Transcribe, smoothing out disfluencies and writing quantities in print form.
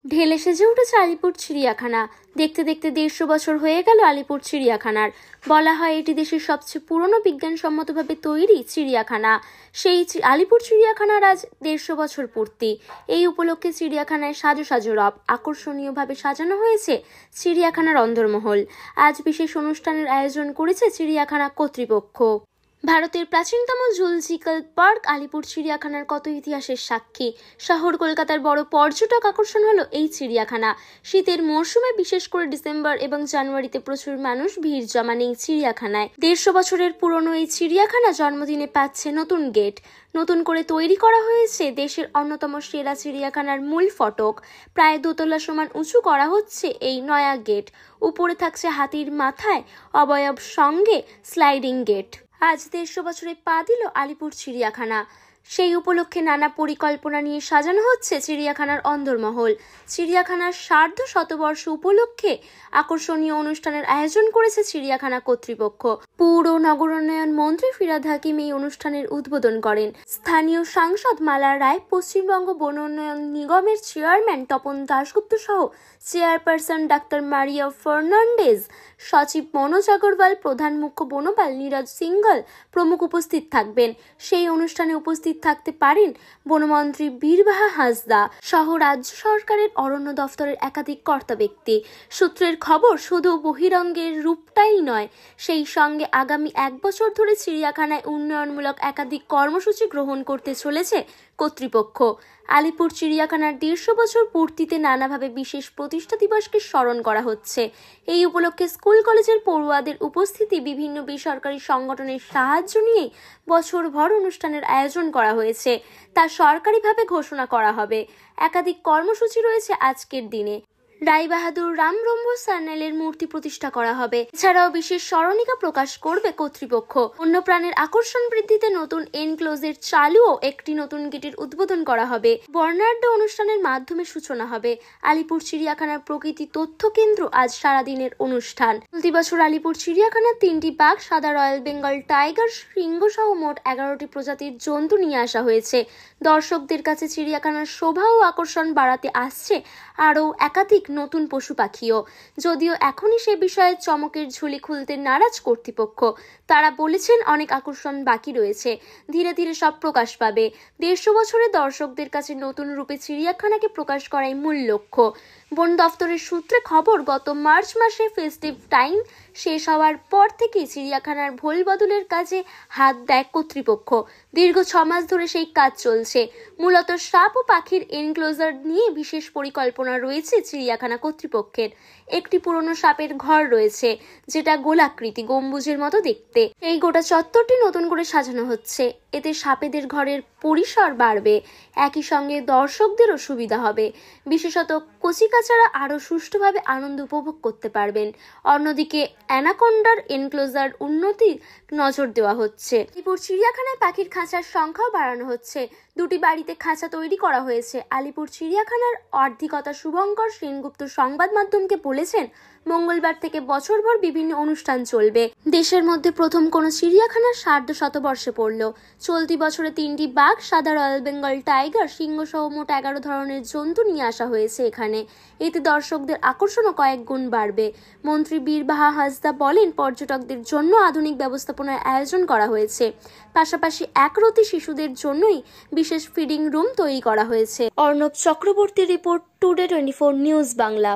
ঢেলে সেজে উঠেছে আলিপুর চিড়িয়াখানা। দেখতে দেখতে 150 বছর হয়ে গেল আলিপুর চিড়িয়াখানার। বলা হয় এটি দেশের সবচেয়ে পুরনো বিজ্ঞানসম্মতভাবে তৈরি চিড়িয়াখানা। সেই আলিপুর চিড়িয়াখানার আজ 150 বছর পূর্তি। এই উপলক্ষে চিড়িয়াখানায় সাজো সাজো রব আকর্ষণীয়ভাবে সাজানো হয়েছে চিড়িয়াখানার অন্দরমহল। আজ বিশেষ অনুষ্ঠানের আয়োজন করেছে চিড়িয়াখানা কর্তৃপক্ষ। ভারতের প্রাচীনতম জুলজিক্যাল পার্ক আলিপুর চিড়িয়াখানার কত ইতিহাসের সাক্ষী। শহর কলকাতার বড় পর্যটক আকর্ষণ হলো এই চিড়িয়াখানা। শীতের মরশুমে বিশেষ করে ডিসেম্বর এবং জানুয়ারিতে প্রচুর মানুষ ভিড় জমান এই চিড়িয়াখানায়। 150 বছরের পুরনো এই চিড়িয়াখানা জন্মদিনে পাচ্ছে নতুন গেট। নতুন করে তৈরি করা হয়েছে দেশের অন্যতম সেরা চিড়িয়াখানার মূল ফটক। প্রায় 2 তলা সমান উঁচু করা হচ্ছে এই নয়া গেট। উপরে থাকছে হাতির মাথায় অবয়ব সঙ্গে স্লাইডিং গেট। আজ 150 বছরে পা দিল আলিপুর চিড়িয়াখানা। সেই উপলক্ষে নানা পরিকল্পনা নিয়ে সাজানো হচ্ছে চিড়িয়াখানার অন্দরমহল। চিড়িয়াখানার সার্ধ-শতবর্ষ উপলক্ষে আকর্ষণীয় অনুষ্ঠানের আয়োজন করেছে চিড়িয়াখানা কর্তৃপক্ষ। পৌর নগরোন্নয়ন মন্ত্রী ফিরহাদ হাকিম এই অনুষ্ঠানের উদ্বোধন করেন। স্থানীয় সাংসদ মালা রায়, পশ্চিমবঙ্গ বন উন্নয়ন নিগমের চেয়ারম্যান তপন দাশগুপ্ত সহ চেয়ারপারসন ডাক্তার মারিয়া ফার্নান্ডেজ, সচিব মনোজ আগরওয়াল, প্রধান মুখ্য বনপাল নীরজ সিংঘল প্রমুখ উপস্থিত থাকবেন। সেই অনুষ্ঠানে উপস্থিত থাকতে পারেন বনমন্ত্রী বীরবাহা হাঁসদা সহ রাজ্য সরকারের অরণ্য দফতরের একাধিক কর্তা ব্যক্তি। সূত্রের খবর, শুধু বহিরঙ্গের রূপটাই নয়, সেই সঙ্গে আগামী 1 বছর ধরে চিড়িয়াখানায় উন্নয়নমূলক একাধিক কর্মসূচি গ্রহণ করতে চলেছে কর্তৃপক্ষ। আলিপুর চিড়িয়াখানার 150 বছর পূর্তিতে নানাভাবে বিশেষ প্রতিষ্ঠা দিবসকে স্মরণ করা হচ্ছে। এই উপলক্ষে স্কুল কলেজের পড়ুয়াদের উপস্থিতি, বিভিন্ন বেসরকারি সংগঠনের সাহায্য নিয়ে বছরভর অনুষ্ঠানের আয়োজন করা হয়েছে। তা সরকারিভাবে ঘোষণা করা হবে। একাধিক কর্মসূচি রয়েছে আজকের দিনে। রায় বাহাদুর রামব্রহ্ম স্যানেলের মূর্তি প্রতিষ্ঠা করা হবে। এছাড়াও বিশেষ স্মরণিকা প্রকাশ করবে কর্তৃপক্ষ। বন্যপ্রাণীর আকর্ষণ বৃদ্ধিতে নতুন এনক্লোজের চালু ও একটি নতুন গেটের উদ্বোধন করা হবে। বর্ণাঢ্য অনুষ্ঠানের মাধ্যমে সূচনা হবে আলিপুর চিড়িয়াখানার প্রকৃতি তথ্য কেন্দ্র আজ সারাদিনের অনুষ্ঠান। চলতি বছর আলিপুর চিড়িয়াখানার 3টি বাঘ, সাদা রয়্যাল বেঙ্গল টাইগার, সিংহ সহ মোট 11টি প্রজাতির জন্তু নিয়ে আসা হয়েছে। দর্শকদের কাছে চিড়িয়াখানার শোভা ও আকর্ষণ বাড়াতে আসছে আরও একাধিক নতুন পশু পাখিও। যদিও এখনই সে বিষয়ে চমকের ঝুলি খুলতে নারাজ কর্তৃপক্ষ। তারা বলেছেন অনেক আকর্ষণ বাকি রয়েছে, ধীরে ধীরে সব প্রকাশ পাবে। 150 বছরে দর্শকদের কাছে নতুন রূপে চিড়িয়াখানাকে প্রকাশ করাই মূল লক্ষ্য। বন দফতরের সূত্রে খবর, গত মার্চ মাসে ফেস্টিভ টাইম শেষ হওয়ার পর থেকে চিড়িয়াখানার ভোল বদলের কাজে হাত দেয় কর্তৃপক্ষ। দীর্ঘ 6 মাস ধরে সেই কাজ চলছে। মূলত সাপ ও পাখির এনক্লোজার নিয়ে বিশেষ পরিকল্পনা রয়েছে চিড়িয়াখানা কর্তৃপক্ষের। একটি পুরনো সাপের ঘর রয়েছে, যেটা গোলাকৃতি, গম্বুজের মতো দেখতে। এই গোটা চত্বরটি নতুন করে সাজানো হচ্ছে। এতে সাপেদের ঘরের পরিসর বাড়বে, একই সঙ্গে দর্শকদেরও সুবিধা হবে। বিশেষত কচিকাচারা আরও সুষ্ঠুভাবে আনন্দ উপভোগ করতে পারবেন। অন্যদিকে অ্যানাকোন্ডার এনক্লোজার উন্নতি নজর দেওয়া হচ্ছে। আলিপুর চিড়িয়াখানায় পাখির খাঁচার সংখ্যাও বাড়ানো হচ্ছে। 2টি বাড়িতে খাঁচা তৈরি করা হয়েছে। আলিপুর চিড়িয়াখানার অধিকর্তা শুভঙ্কর সেনগুপ্ত সংবাদ মাধ্যমকে বলেছেন, মঙ্গলবার থেকে বছরভর বিভিন্ন অনুষ্ঠান চলবে। দেশের মধ্যে প্রথম কোনো চিড়িয়াখানার সার্ধ-শতবর্ষে পড়ল। চলতি বছরে 3টি বাঘ, সাদা রয়্যাল বেঙ্গল টাইগার, সিংহ সহ মোট 11 ধরনের জন্তু নিয়ে আসা হয়েছে এখানে। এতে দর্শকদের আকর্ষণও কয়েক গুণ বাড়বে। মন্ত্রী বীরবাহা হাঁসদা বলেন, পর্যটকদের জন্য আধুনিক ব্যবস্থাপনার আয়োজন করা হয়েছে। পাশাপাশি একরতি শিশুদের জন্যই বিশেষ ফিডিং রুম তৈরি করা হয়েছে। Arnab Chakraborty report, today 24 news Bangla.